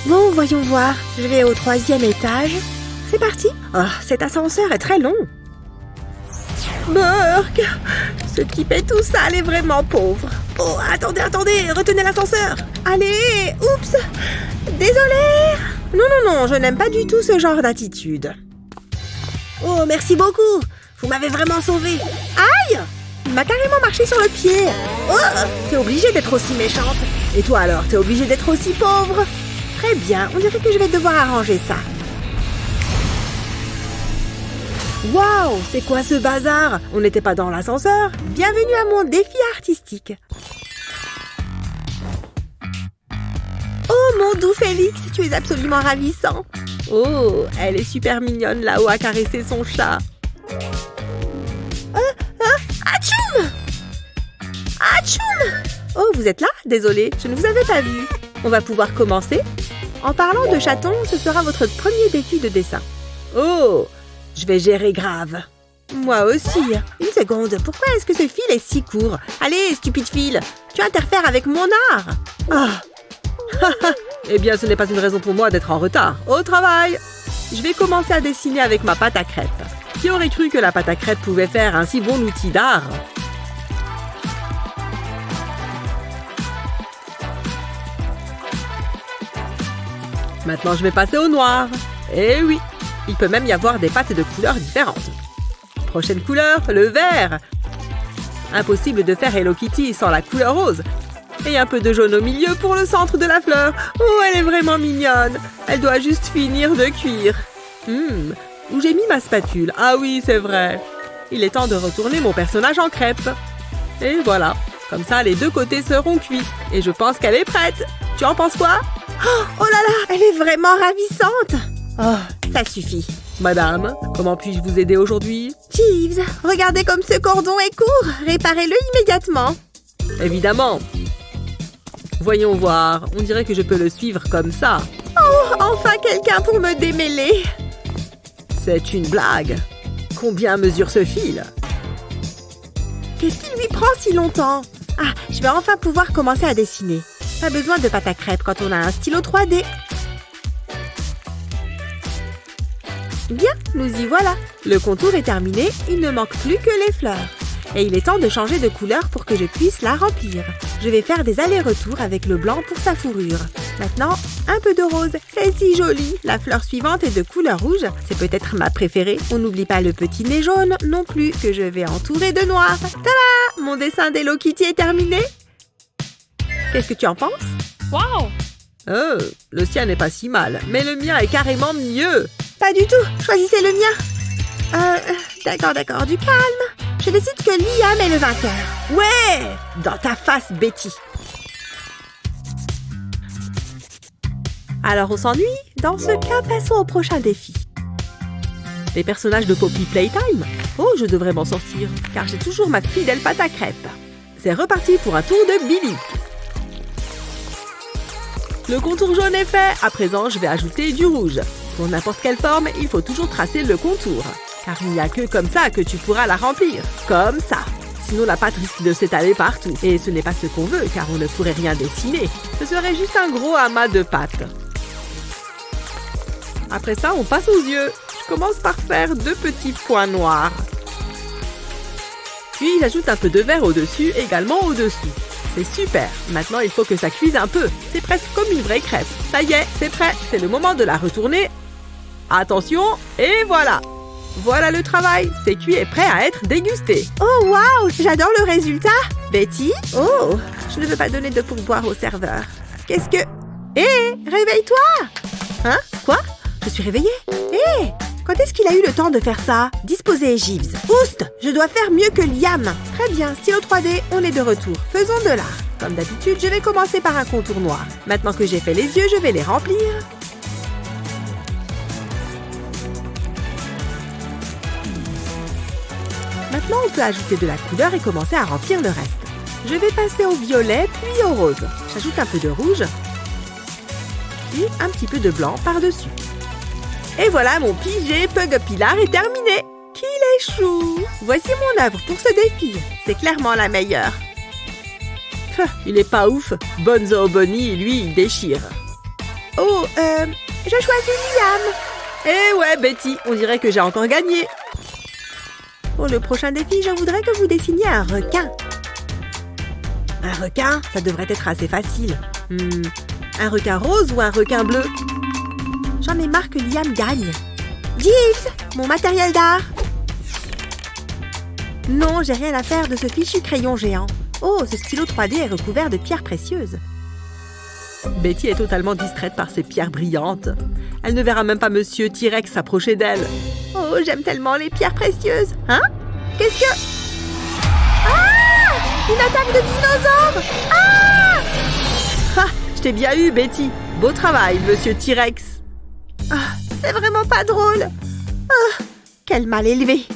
Bon, voyons voir. Je vais au 3e étage. C'est parti. Oh, cet ascenseur est très long. Burk, ce type est tout sale et vraiment pauvre. Oh, attendez, retenez l'ascenseur. Allez, oups. Désolée. Non, je n'aime pas du tout ce genre d'attitude. Oh, merci beaucoup. Vous m'avez vraiment sauvée. Aïe! Il m'a carrément marché sur le pied. Oh, t'es obligée d'être aussi méchante. Et toi alors, t'es obligée d'être aussi pauvre. Très bien, on dirait que je vais devoir arranger ça. Waouh, c'est quoi ce bazar? On n'était pas dans l'ascenseur. Bienvenue à mon défi artistique. Oh, mon doux Félix, tu es absolument ravissant. Oh, elle est super mignonne là-haut à caresser son chat. Atchoum! Atchoum! Oh, vous êtes là? Désolée, je ne vous avais pas vu. On va pouvoir commencer. En parlant de chatons, ce sera votre premier défi de dessin. Oh, je vais gérer grave. Moi aussi. Une seconde, pourquoi est-ce que ce fil est si court? Allez, stupide fil, tu interfères avec mon art. Ah. Eh bien, ce n'est pas une raison pour moi d'être en retard. Au travail! Je vais commencer à dessiner avec ma pâte à crêpes. Qui aurait cru que la pâte à crêpes pouvait faire un si bon outil d'art? Maintenant, je vais passer au noir. Eh oui, il peut même y avoir des pâtes de couleurs différentes. Prochaine couleur, le vert. Impossible de faire Hello Kitty sans la couleur rose. Et un peu de jaune au milieu pour le centre de la fleur. Oh, elle est vraiment mignonne. Elle doit juste finir de cuire. Où j'ai mis ma spatule? Ah oui, c'est vrai. Il est temps de retourner mon personnage en crêpe. Et voilà. Comme ça, les deux côtés seront cuits. Et je pense qu'elle est prête. Tu en penses quoi? Oh là là, elle est vraiment ravissante. Oh, ça suffit. Madame, comment puis-je vous aider aujourd'hui? Jeeves, regardez comme ce cordon est court. Réparez-le immédiatement. Évidemment. Voyons voir. On dirait que je peux le suivre comme ça. Oh, enfin quelqu'un pour me démêler. C'est une blague. Combien mesure ce fil? Qu'est-ce qui lui prend si longtemps? Ah, je vais enfin pouvoir commencer à dessiner. Pas besoin de pâte à crêpes quand on a un stylo 3D. Bien, nous y voilà. Le contour est terminé, il ne manque plus que les fleurs. Et il est temps de changer de couleur pour que je puisse la remplir. Je vais faire des allers-retours avec le blanc pour sa fourrure. Maintenant, un peu de rose. C'est si joli. La fleur suivante est de couleur rouge. C'est peut-être ma préférée. On n'oublie pas le petit nez jaune non plus que je vais entourer de noir. Tada! Mon dessin d'Hello Kitty est terminé. Qu'est-ce que tu en penses? Wow! Oh, le sien n'est pas si mal, mais le mien est carrément mieux. Pas du tout. Choisissez le mien. D'accord, du calme. Je décide que Liam est le vainqueur. Ouais! Dans ta face, Betty. Alors, on s'ennuie? Dans ce cas, passons au prochain défi. Les personnages de Poppy Playtime? Oh, je devrais m'en sortir, car j'ai toujours ma fidèle pâte à crêpes. C'est reparti pour un tour de Billy. Le contour jaune est fait. À présent, je vais ajouter du rouge. Pour n'importe quelle forme, il faut toujours tracer le contour. Car il n'y a que comme ça que tu pourras la remplir. Comme ça. Sinon, la pâte risque de s'étaler partout. Et ce n'est pas ce qu'on veut, car on ne pourrait rien dessiner. Ce serait juste un gros amas de pâte. Après ça, on passe aux yeux. Je commence par faire 2 petits points noirs. Puis, j'ajoute un peu de vert au-dessus, également au-dessous. C'est super. Maintenant, il faut que ça cuise un peu. C'est presque comme une vraie crêpe. Ça y est, c'est prêt. C'est le moment de la retourner. Attention, et voilà. Voilà le travail. C'est cuit et prêt à être dégusté. Oh, waouh, j'adore le résultat. Betty? Oh, je ne veux pas donner de pourboire au serveur. Qu'est-ce que... Hé, réveille-toi. Hein? Quoi? Je suis réveillée? Hé, quand est-ce qu'il a eu le temps de faire ça? Disposez, Jeeves. Oust, je dois faire mieux que Liam. Très bien, stylo 3D, on est de retour. Faisons de l'art. Comme d'habitude, je vais commencer par un contour noir. Maintenant que j'ai fait les yeux, je vais les remplir. Maintenant, on peut ajouter de la couleur et commencer à remplir le reste. Je vais passer au violet, puis au rose. J'ajoute un peu de rouge, puis un petit peu de blanc par-dessus. Et voilà, mon pigé Pug Pilar est terminé. Qu'il est chou! Voici mon œuvre pour ce défi. C'est clairement la meilleure. Il est pas ouf. Bonzo Bonnie, lui, il déchire. Oh, je choisis Liam. Eh ouais, Betty, on dirait que j'ai encore gagné. Pour le prochain défi, je voudrais que vous dessiniez un requin. Un requin, ça devrait être assez facile. Un requin rose ou un requin bleu? J'en ai marre que Liam gagne. Jeeves, mon matériel d'art. Non, j'ai rien à faire de ce fichu crayon géant. Oh, ce stylo 3D est recouvert de pierres précieuses. Betty est totalement distraite par ces pierres brillantes. Elle ne verra même pas Monsieur T-Rex s'approcher d'elle. Oh, j'aime tellement les pierres précieuses. Hein? Qu'est-ce que... Ah! Une attaque de dinosaure! Ah! Ah! Je t'ai bien eu, Betty. Beau travail, Monsieur T-Rex. Ah, c'est vraiment pas drôle. Ah, quel mal élevé.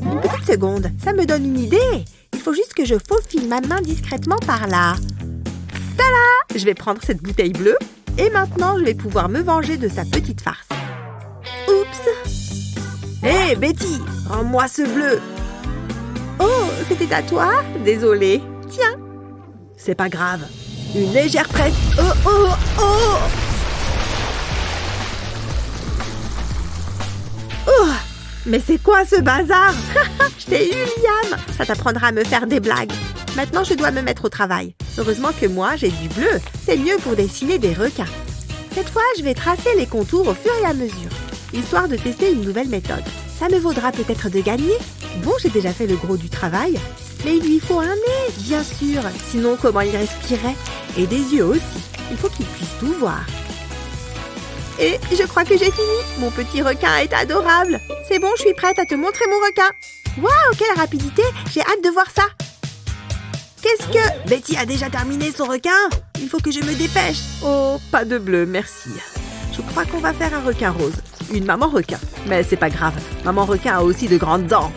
Une petite seconde, ça me donne une idée. Il faut juste que je faufile ma main discrètement par là. Tada! Je vais prendre cette bouteille bleue et maintenant je vais pouvoir me venger de sa petite farce. Oups! Hé, Betty, rends-moi ce bleu. Oh, c'était à toi? Désolée. Tiens. C'est pas grave. Une légère presse. Oh, oh, oh! Oh! Mais c'est quoi ce bazar? Je t'ai eu, Liam. Ça t'apprendra à me faire des blagues. Maintenant, je dois me mettre au travail. Heureusement que moi, j'ai du bleu. C'est mieux pour dessiner des requins. Cette fois, je vais tracer les contours au fur et à mesure, histoire de tester une nouvelle méthode. Ça me vaudra peut-être de gagner. Bon, j'ai déjà fait le gros du travail, mais il lui faut un nez, bien sûr. Sinon, comment il respirait? Et des yeux aussi. Il faut qu'il puisse tout voir. Et je crois que j'ai fini. Mon petit requin est adorable. C'est bon, je suis prête à te montrer mon requin. Waouh, quelle rapidité! J'ai hâte de voir ça. Qu'est-ce que... Betty a déjà terminé son requin? Il faut que je me dépêche. Oh, pas de bleu, merci. Je crois qu'on va faire un requin rose. Une maman requin. Mais c'est pas grave. Maman requin a aussi de grandes dents.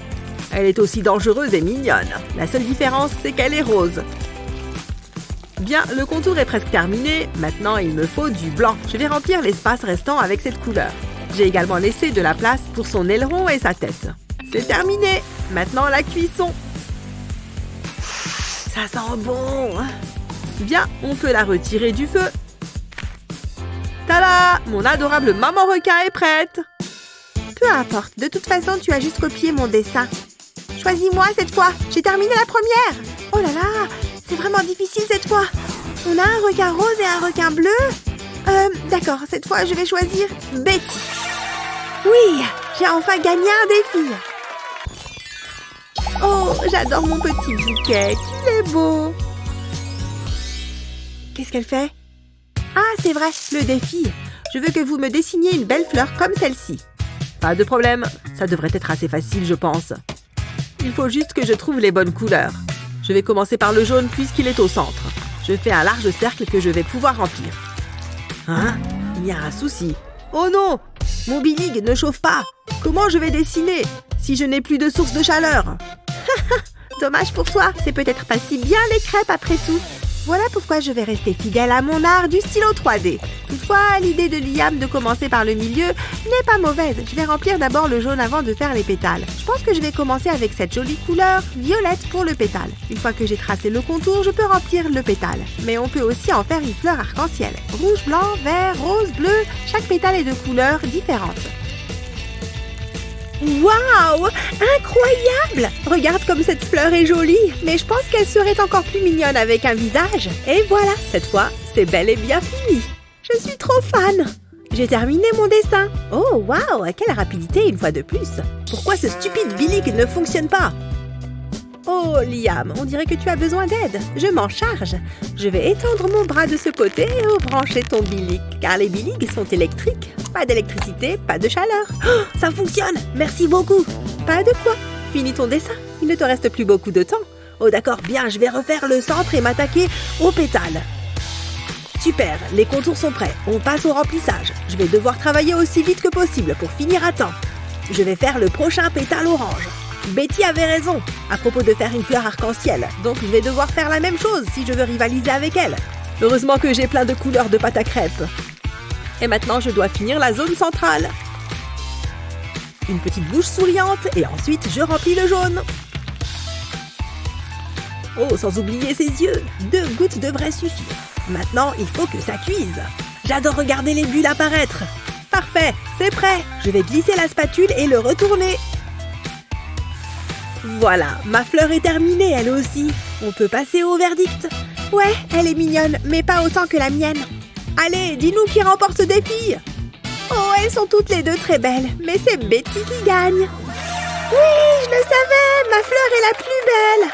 Elle est aussi dangereuse et mignonne. La seule différence, c'est qu'elle est rose. Bien, le contour est presque terminé. Maintenant, il me faut du blanc. Je vais remplir l'espace restant avec cette couleur. J'ai également laissé de la place pour son aileron et sa tête. C'est terminé. Maintenant, la cuisson. Ça sent bon. Bien, on peut la retirer du feu. Tada! Mon adorable maman requin est prête. Peu importe. De toute façon, tu as juste copié mon dessin. Choisis-moi cette fois. J'ai terminé la première. Oh là là! C'est vraiment difficile cette fois. On a un requin rose et un requin bleu. D'accord, cette fois je vais choisir Betty. Oui, j'ai enfin gagné un défi. Oh, j'adore mon petit bouquet. Qu'il est beau. Qu'est-ce qu'elle fait? Ah, c'est vrai, le défi. Je veux que vous me dessiniez une belle fleur comme celle-ci. Pas de problème, ça devrait être assez facile, je pense. Il faut juste que je trouve les bonnes couleurs. Je vais commencer par le jaune puisqu'il est au centre. Je fais un large cercle que je vais pouvoir remplir. Hein? Il y a un souci. Oh non! Mon Billig ne chauffe pas. Comment je vais dessiner si je n'ai plus de source de chaleur? Dommage pour toi. C'est peut-être pas si bien les crêpes après tout. Voilà pourquoi je vais rester fidèle à mon art du stylo 3D. Toutefois, l'idée de Liam de commencer par le milieu n'est pas mauvaise. Je vais remplir d'abord le jaune avant de faire les pétales. Je pense que je vais commencer avec cette jolie couleur violette pour le pétale. Une fois que j'ai tracé le contour, je peux remplir le pétale. Mais on peut aussi en faire une fleur arc-en-ciel. Rouge, blanc, vert, rose, bleu, chaque pétale est de couleurs différentes. Waouh! Incroyable! Regarde comme cette fleur est jolie, mais je pense qu'elle serait encore plus mignonne avec un visage. Et voilà, cette fois, c'est bel et bien fini. Je suis trop fan! J'ai terminé mon dessin. Oh, waouh! Quelle rapidité une fois de plus! Pourquoi ce stupide Billig ne fonctionne pas? Oh, Liam, on dirait que tu as besoin d'aide. Je m'en charge. Je vais étendre mon bras de ce côté et brancher ton Billig, car les Billig sont électriques. Pas d'électricité, pas de chaleur. Oh, ça fonctionne! Merci beaucoup! Pas de quoi. Finis ton dessin. Il ne te reste plus beaucoup de temps. Oh d'accord, bien, je vais refaire le centre et m'attaquer aux pétales. Super, les contours sont prêts. On passe au remplissage. Je vais devoir travailler aussi vite que possible pour finir à temps. Je vais faire le prochain pétale orange. Betty avait raison à propos de faire une fleur arc-en-ciel. Donc je vais devoir faire la même chose si je veux rivaliser avec elle. Heureusement que j'ai plein de couleurs de pâte à crêpes. Et maintenant, je dois finir la zone centrale. Une petite bouche souriante et ensuite, je remplis le jaune. Oh, sans oublier ses yeux. 2 gouttes devraient suffire. Maintenant, il faut que ça cuise. J'adore regarder les bulles apparaître. Parfait, c'est prêt. Je vais glisser la spatule et le retourner. Voilà, ma fleur est terminée, elle aussi. On peut passer au verdict. Ouais, elle est mignonne, mais pas autant que la mienne. Allez, dis-nous qui remporte ce défi. Oh, elles sont toutes les deux très belles, mais c'est Betty qui gagne. Oui, je le savais, ma fleur est la plus belle.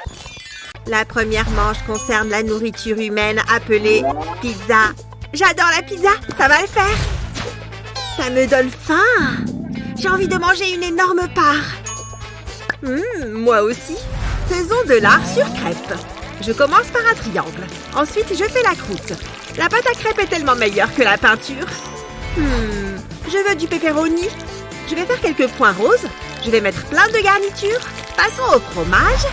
La première manche concerne la nourriture humaine appelée pizza. J'adore la pizza, ça va le faire. Ça me donne faim. J'ai envie de manger une énorme part. Moi aussi. Faisons de l'art sur crêpe. Je commence par un triangle. Ensuite, je fais la croûte. La pâte à crêpes est tellement meilleure que la peinture. Je veux du pepperoni. Je vais faire quelques points roses. Je vais mettre plein de garnitures. Passons au fromage.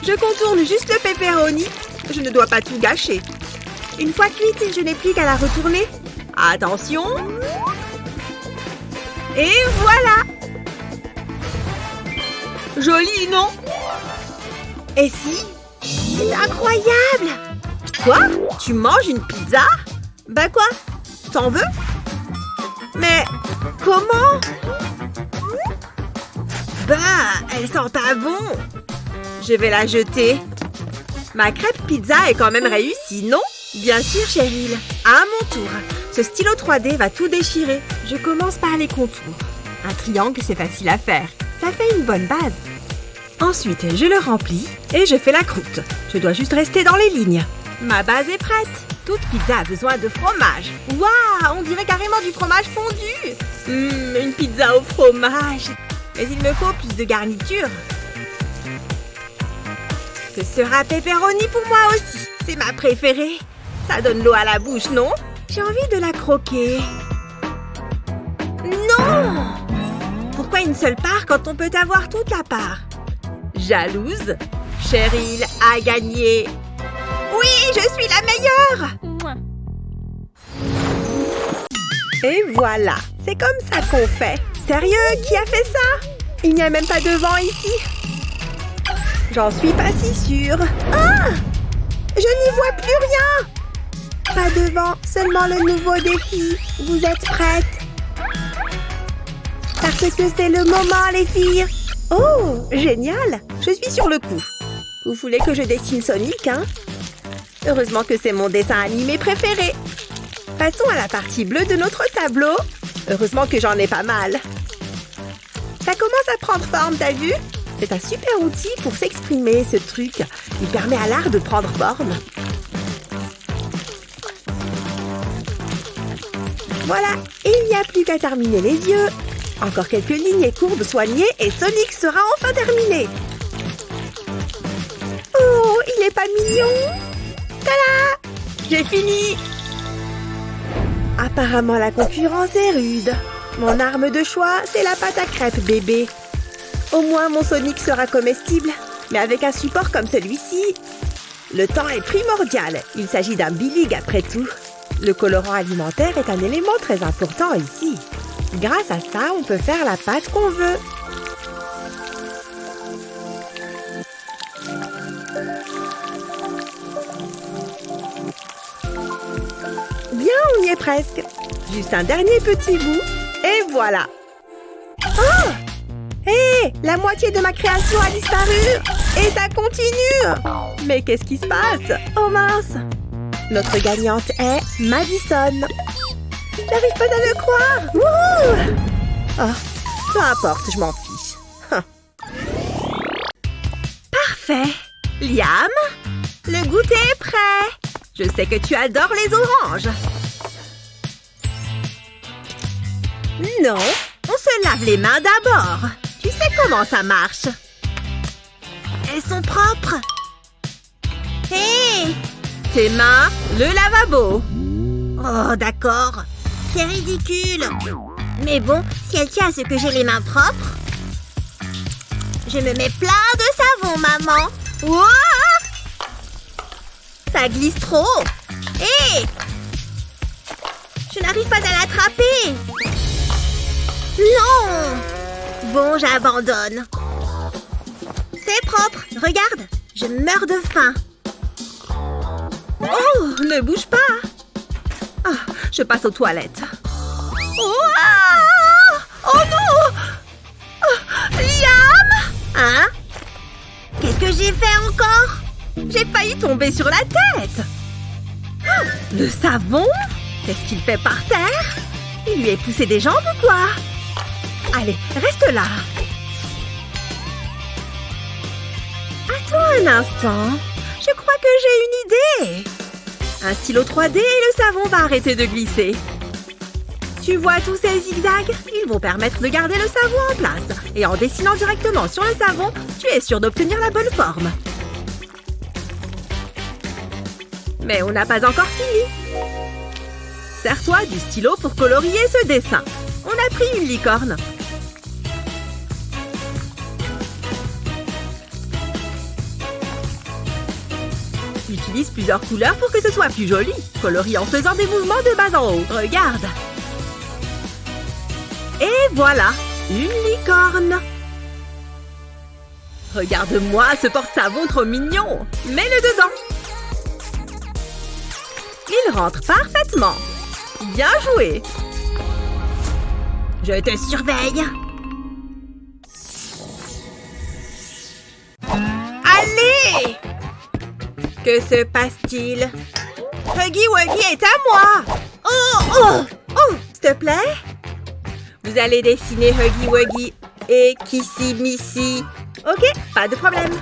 Je contourne juste le pepperoni. Je ne dois pas tout gâcher. Une fois cuite, je n'ai plus qu'à la retourner. Attention. Et voilà. Joli, non? Et si? C'est incroyable! Quoi? Tu manges une pizza? Bah quoi? T'en veux? Mais comment? Bah, elle sent pas bon. Je vais la jeter. Ma crêpe pizza est quand même réussie, non? Bien sûr, Cheryl. À mon tour. Ce stylo 3D va tout déchirer. Je commence par les contours. Un triangle, c'est facile à faire. Ça fait une bonne base. Ensuite, je le remplis et je fais la croûte. Je dois juste rester dans les lignes. Ma base est prête. Toute pizza a besoin de fromage. Waouh, on dirait carrément du fromage fondu. Une pizza au fromage. Mais il me faut plus de garniture. Ce sera pepperoni pour moi aussi. C'est ma préférée. Ça donne l'eau à la bouche, non? J'ai envie de la croquer. Non! Pourquoi une seule part quand on peut avoir toute la part? Jalouse? Cheryl a gagné. Oui, je suis la meilleure! Et voilà, c'est comme ça qu'on fait. Sérieux, qui a fait ça? Il n'y a même pas de vent ici. J'en suis pas si sûre. Ah! Je n'y vois plus rien! Pas de vent, seulement le nouveau défi. Vous êtes prêtes? Parce que c'est le moment, les filles. Oh, génial! Je suis sur le coup. Vous voulez que je dessine Sonic, hein? Heureusement que c'est mon dessin animé préféré. Passons à la partie bleue de notre tableau. Heureusement que j'en ai pas mal. Ça commence à prendre forme, t'as vu? C'est un super outil pour s'exprimer, ce truc. Il permet à l'art de prendre forme. Voilà, il n'y a plus qu'à terminer les yeux. Encore quelques lignes et courbes soignées et Sonic sera enfin terminé. Oh, il est pas mignon? Tada! J'ai fini! Apparemment, la concurrence est rude. Mon arme de choix, c'est la pâte à crêpes, bébé. Au moins, mon Sonic sera comestible, mais avec un support comme celui-ci. Le temps est primordial. Il s'agit d'un bilig après tout. Le colorant alimentaire est un élément très important ici. Grâce à ça, on peut faire la pâte qu'on veut. Bien, on y est presque. Juste un dernier petit bout. Et voilà. Oh! Hé! La moitié de ma création a disparu. Et ça continue. Mais qu'est-ce qui se passe? Oh mince! Notre gagnante est Madison. J'arrive pas à le croire. Wouhou! Oh, peu importe, je m'en fiche. Parfait. Liam, le goûter est prêt. Je sais que tu adores les oranges. Non, on se lave les mains d'abord. Tu sais comment ça marche. Elles sont propres. Hé! Tes mains, le lavabo. Oh, d'accord. C'est ridicule. Mais bon, si elle tient à ce que j'ai les mains propres, je me mets plein de savon, maman. Ouah! Ça glisse trop. Hé! Je n'arrive pas à l'attraper. Non! Bon, j'abandonne. C'est propre. Regarde, je meurs de faim. Oh, ne bouge pas. je passe aux toilettes. Oh non! Liam! Hein? Qu'est-ce que j'ai fait encore? J'ai failli tomber sur la tête. Le savon? Qu'est-ce qu'il fait par terre? Il lui est poussé des jambes ou quoi? Allez, reste là. Attends un instant. Je crois que j'ai une idée. Un stylo 3D et le savon va arrêter de glisser. Tu vois tous ces zigzags? Ils vont permettre de garder le savon en place. Et en dessinant directement sur le savon, tu es sûr d'obtenir la bonne forme. Mais on n'a pas encore fini. Sers-toi du stylo pour colorier ce dessin. On a pris une licorne. Utilise plusieurs couleurs pour que ce soit plus joli. Colorie en faisant des mouvements de bas en haut. Regarde. Et voilà, une licorne. Regarde-moi ce porte-savon trop mignon. Mets-le dedans. Il rentre parfaitement. Bien joué. Je te surveille. Allez! Que se passe-t-il? Huggy Wuggy est à moi! Oh! S'il te plaît? Vous allez dessiner Huggy Wuggy et Kissy Missy. Ok, pas de problème.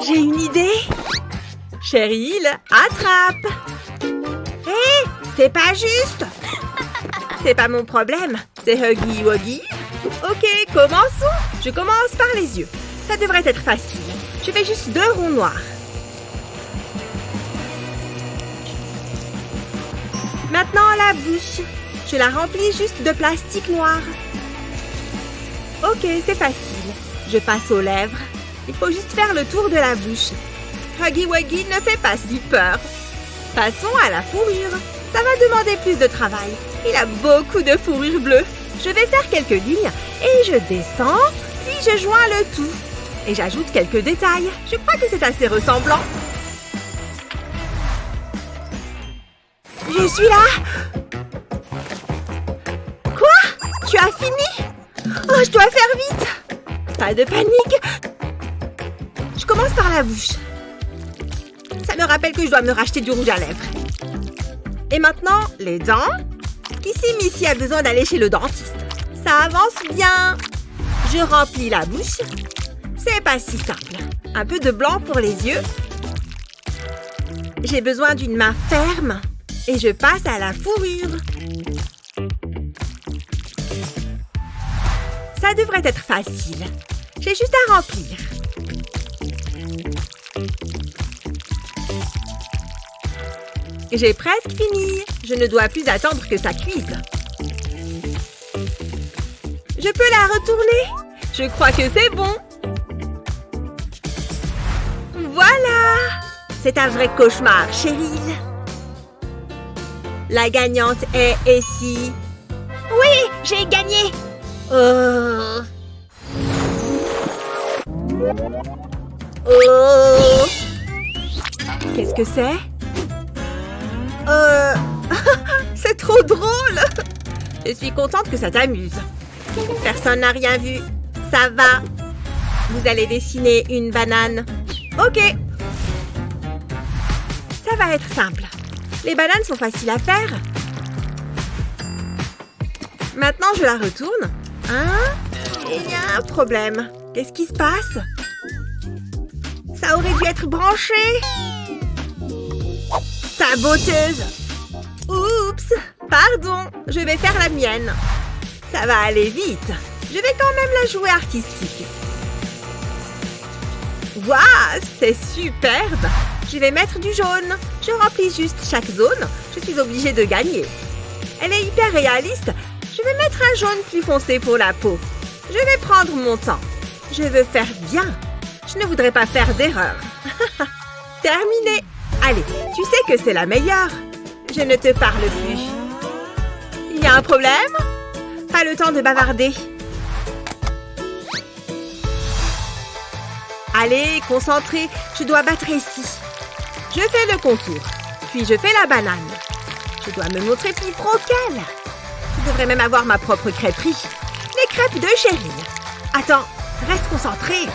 J'ai une idée. Cheryl, attrape. Hé, c'est pas juste. C'est pas mon problème, c'est Huggy Wuggy. Ok, commençons. Je commence par les yeux. Ça devrait être facile. Je fais juste 2 ronds noirs. Maintenant, la bouche. Je la remplis juste de plastique noir. Ok, c'est facile. Je passe aux lèvres. Il faut juste faire le tour de la bouche. Huggy Wuggy ne fait pas si peur. Passons à la fourrure. Ça va demander plus de travail. Il a beaucoup de fourrure bleue. Je vais faire quelques lignes et je descends, puis je joins le tout. Et j'ajoute quelques détails. Je crois que c'est assez ressemblant. Je suis là. Quoi? Tu as fini? Oh, je dois faire vite. Pas de panique. Je commence par la bouche. Ça me rappelle que je dois me racheter du rouge à lèvres. Et maintenant, les dents. Kissy Missy a besoin d'aller chez le dentiste. Ça avance bien. Je remplis la bouche. C'est pas si simple. Un peu de blanc pour les yeux. J'ai besoin d'une main ferme. Et je passe à la fourrure. Ça devrait être facile. J'ai juste à remplir. J'ai presque fini. Je ne dois plus attendre que ça cuise. Je peux la retourner? Je crois que c'est bon. Voilà! C'est un vrai cauchemar, Cheryl. La gagnante est ici. Oui, j'ai gagné. Oh. Qu'est-ce que c'est? C'est trop drôle. Je suis contente que ça t'amuse. Personne n'a rien vu. Ça va. Vous allez dessiner une banane. Ok. Ça va être simple. Les bananes sont faciles à faire. Maintenant, je la retourne. Hein? Il y a un problème. Qu'est-ce qui se passe? Ça aurait dû être branché. Saboteuse. Oups. Pardon. Je vais faire la mienne. Ça va aller vite. Je vais quand même la jouer artistique. Waouh, c'est superbe. Je vais mettre du jaune. Je remplis juste chaque zone. Je suis obligée de gagner. Elle est hyper réaliste. Je vais mettre un jaune plus foncé pour la peau. Je vais prendre mon temps. Je veux faire bien. Je ne voudrais pas faire d'erreur. Terminé. Allez, tu sais que c'est la meilleure. Je ne te parle plus. Il y a un problème? Pas le temps de bavarder. Allez, concentré. Je dois battre ici. Je fais le contour. Puis je fais la banane. Je dois me montrer plus pro qu'elle. Je devrais même avoir ma propre crêperie. Les crêpes de Cheryl. Attends, reste concentré.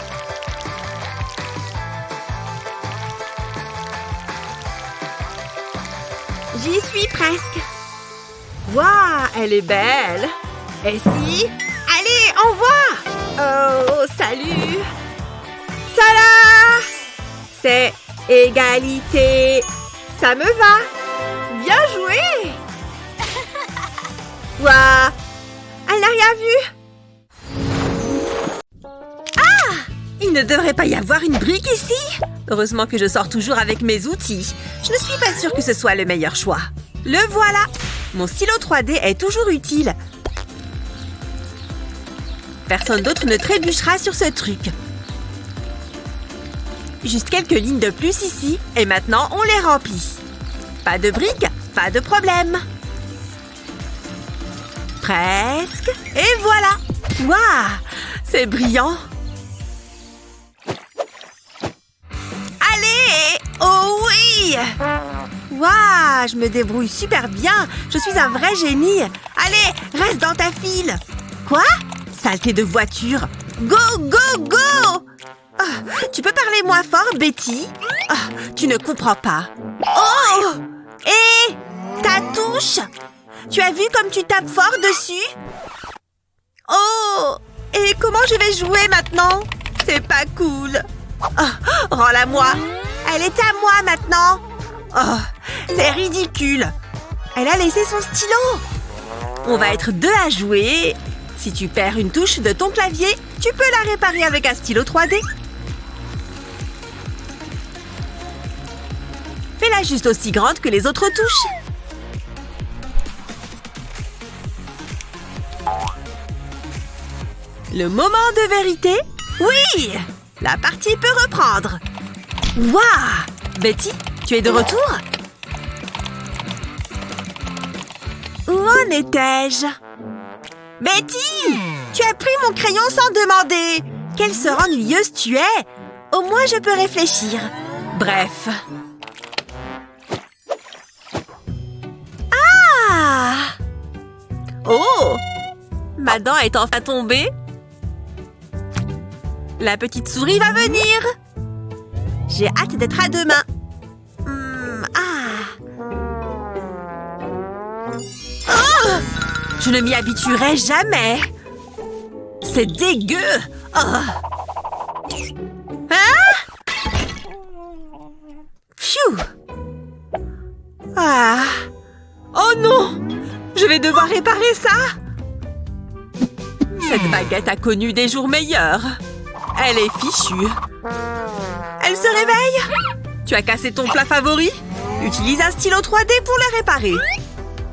J'y suis presque. Waouh, elle est belle. Et si? Allez, envoie! Oh, salut! Tada! C'est égalité. Ça me va. Bien joué! Waouh! Elle n'a rien vu. Ah! Il ne devrait pas y avoir une brique ici. Heureusement que je sors toujours avec mes outils. Je ne suis pas sûre que ce soit le meilleur choix. Le voilà! Mon stylo 3D est toujours utile. Personne d'autre ne trébuchera sur ce truc. Juste quelques lignes de plus ici, et maintenant on les remplit. Pas de briques, pas de problème. Presque. Et voilà. Waouh, c'est brillant. Allez! Oh oui! Waouh, je me débrouille super bien. Je suis un vrai génie. Allez, reste dans ta file. Quoi? Saleté de voiture. Go, go, go! Oh, tu peux parler moins fort, Betty? Oh, tu ne comprends pas. Oh! Et ta touche? Tu as vu comme tu tapes fort dessus? Oh! Et comment je vais jouer maintenant? C'est pas cool. Oh, rends-la-moi. Elle est à moi maintenant. Oh, c'est ridicule. Elle a laissé son stylo. On va être deux à jouer. Si tu perds une touche de ton clavier, tu peux la réparer avec un stylo 3D. Fais-la juste aussi grande que les autres touches. Le moment de vérité? Oui! La partie peut reprendre. Waouh! Betty, tu es de retour? Où en étais-je? Betty! Tu as pris mon crayon sans demander! Quelle sœur ennuyeuse tu es! Au moins je peux réfléchir. Bref. Ah! Oh! Ma dent est enfin tombée. La petite souris va venir. J'ai hâte d'être à demain. Oh! Je ne m'y habituerai jamais. C'est dégueu. Oh. Hein? Pfiou. Ah. Oh non! Je vais devoir réparer ça. Cette baguette a connu des jours meilleurs. Elle est fichue. Elle se réveille. Tu as cassé ton plat favori? Utilise un stylo 3D pour le réparer.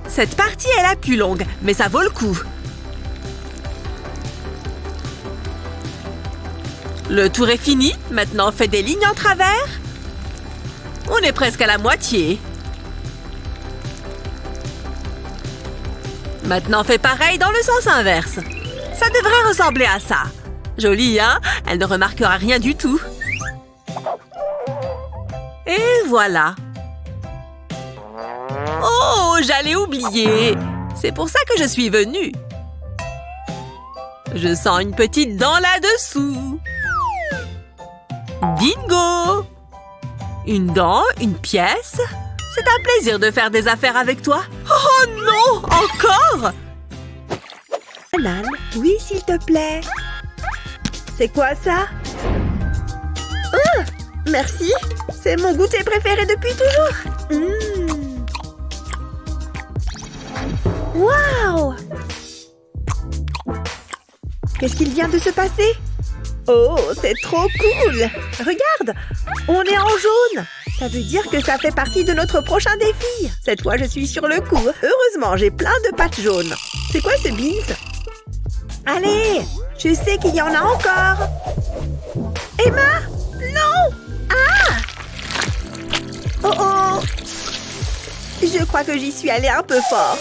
Cette partie est la plus longue, mais ça vaut le coup. Le tour est fini. Maintenant, fais des lignes en travers. On est presque à la moitié. Maintenant, fais pareil dans le sens inverse. Ça devrait ressembler à ça. Joli, hein? Elle ne remarquera rien du tout. Et voilà. Oh, j'allais oublier. C'est pour ça que je suis venue. Je sens une petite dent là-dessous. Bingo! Une dent, une pièce. C'est un plaisir de faire des affaires avec toi. Oh non! Encore? Banane, oui, s'il te plaît. C'est quoi ça? Oh, merci. C'est mon goûter préféré depuis toujours. Waouh! Qu'est-ce qu'il vient de se passer? Oh, c'est trop cool! Regarde! On est en jaune! Ça veut dire que ça fait partie de notre prochain défi! Cette fois, je suis sur le coup. Heureusement, j'ai plein de pattes jaunes. C'est quoi ce beans? Allez! Je sais qu'il y en a encore! Emma! Non! Ah! Oh oh! Je crois que j'y suis allée un peu fort.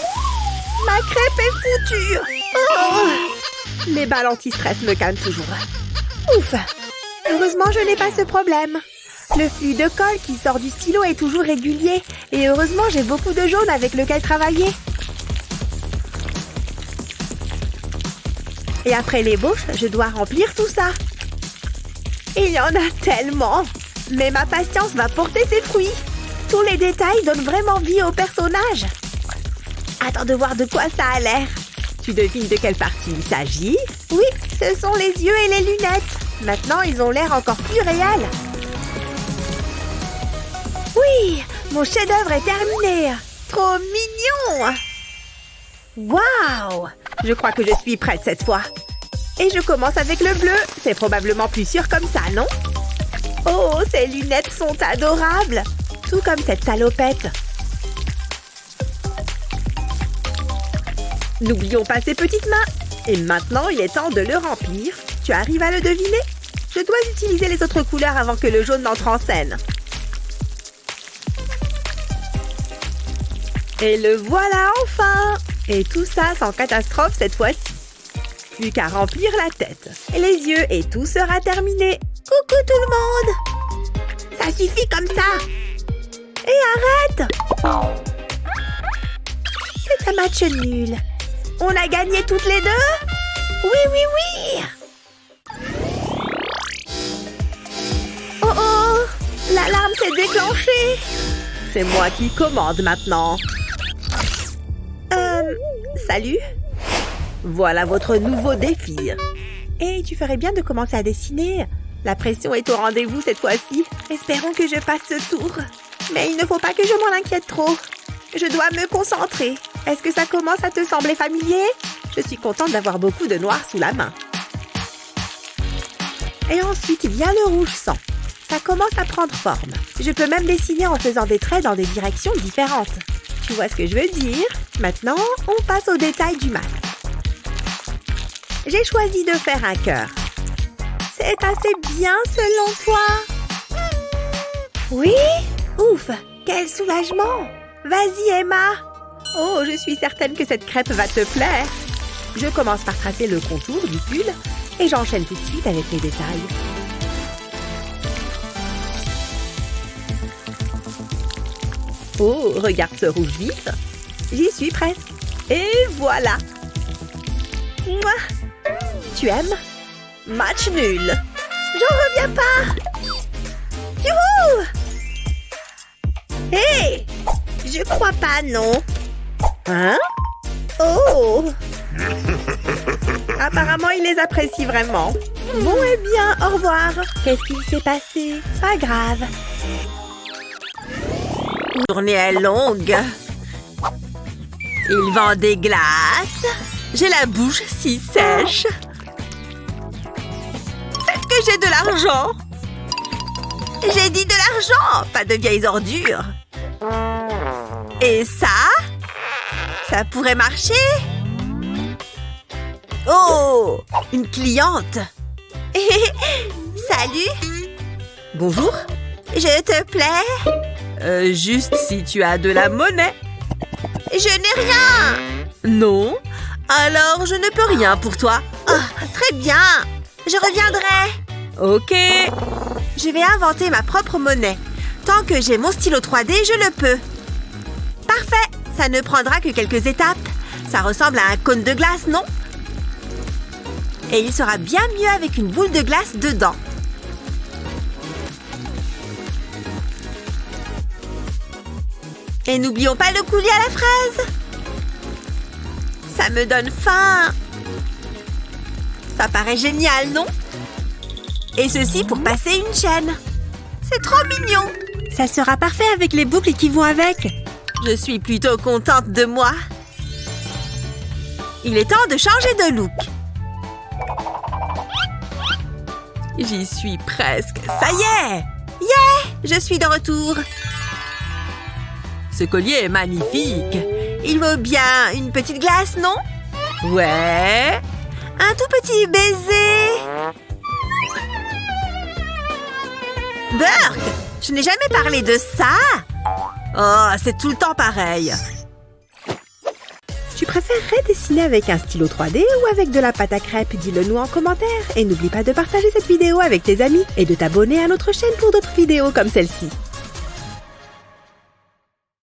Ma crêpe est foutue! Oh! Les balles anti-stress me calment toujours. Ouf! Heureusement, je n'ai pas ce problème. Le flux de colle qui sort du stylo est toujours régulier. Et heureusement, j'ai beaucoup de jaune avec lequel travailler. Et après l'ébauche, je dois remplir tout ça. Il y en a tellement. Mais ma patience va porter ses fruits. Tous les détails donnent vraiment vie au personnage. Attends de voir de quoi ça a l'air. Tu devines de quelle partie il s'agit? Oui, ce sont les yeux et les lunettes. Maintenant, ils ont l'air encore plus réels. Oui, mon chef-d'œuvre est terminé. Trop mignon. Waouh! Je crois que je suis prête cette fois. Et je commence avec le bleu. C'est probablement plus sûr comme ça, non? Oh, ces lunettes sont adorables. Tout comme cette salopette. N'oublions pas ses petites mains. Et maintenant, il est temps de le remplir. Tu arrives à le deviner? Je dois utiliser les autres couleurs avant que le jaune n'entre en scène. Et le voilà enfin! Et tout ça sans catastrophe cette fois-ci. Plus qu'à remplir la tête, et les yeux et tout sera terminé. Coucou tout le monde! Ça suffit comme ça! Et arrête! C'est un match nul. On a gagné toutes les deux? Oui, oui, oui! Oh oh! L'alarme s'est déclenchée! C'est moi qui commande maintenant. Salut! Voilà votre nouveau défi. Et tu ferais bien de commencer à dessiner. La pression est au rendez-vous cette fois-ci. Espérons que je passe ce tour. Mais il ne faut pas que je m'en inquiète trop. Je dois me concentrer. Est-ce que ça commence à te sembler familier? Je suis contente d'avoir beaucoup de noir sous la main. Et ensuite, il y a le rouge sang. Ça commence à prendre forme. Je peux même dessiner en faisant des traits dans des directions différentes. Tu vois ce que je veux dire? Maintenant, on passe aux détails du masque. J'ai choisi de faire un cœur. C'est assez bien selon toi? Oui? Ouf! Quel soulagement! Vas-y, Emma! Oh, je suis certaine que cette crêpe va te plaire. Je commence par tracer le contour du pull et j'enchaîne tout de suite avec les détails. Oh, regarde ce rouge vif. J'y suis presque. Et voilà. Mouah. Tu aimes? Match nul. J'en reviens pas. Youhou! Hé! Je crois pas, non. Hein? Oh! Apparemment, il les apprécie vraiment. Bon, eh bien, au revoir. Qu'est-ce qui s'est passé? Pas grave. La journée est longue. Il vend des glaces. J'ai la bouche si sèche. Faites que j'ai de l'argent. J'ai dit de l'argent, pas de vieilles ordures. Et ça? Ça pourrait marcher? Oh! Une cliente. Salut. Bonjour. Je te plais? Juste si tu as de la monnaie. Je n'ai rien. Non? Alors, je ne peux rien pour toi. Oh, très bien. Je reviendrai. Ok. Je vais inventer ma propre monnaie. Tant que j'ai mon stylo 3D, je le peux. Parfait. Ça ne prendra que quelques étapes. Ça ressemble à un cône de glace, non? Et il sera bien mieux avec une boule de glace dedans. Et n'oublions pas le coulis à la fraise. Ça me donne faim. Ça paraît génial, non? Et ceci pour passer une chaîne. C'est trop mignon. Ça sera parfait avec les boucles qui vont avec. Je suis plutôt contente de moi. Il est temps de changer de look. J'y suis presque. Ça y est! Yeah! Je suis de retour. Ce collier est magnifique. Il vaut bien une petite glace, non? Ouais. Un tout petit baiser. Burk, je n'ai jamais parlé de ça. Oh, c'est tout le temps pareil. Tu préférerais dessiner avec un stylo 3D ou avec de la pâte à crêpes? Dis-le nous en commentaire. Et n'oublie pas de partager cette vidéo avec tes amis et de t'abonner à notre chaîne pour d'autres vidéos comme celle-ci.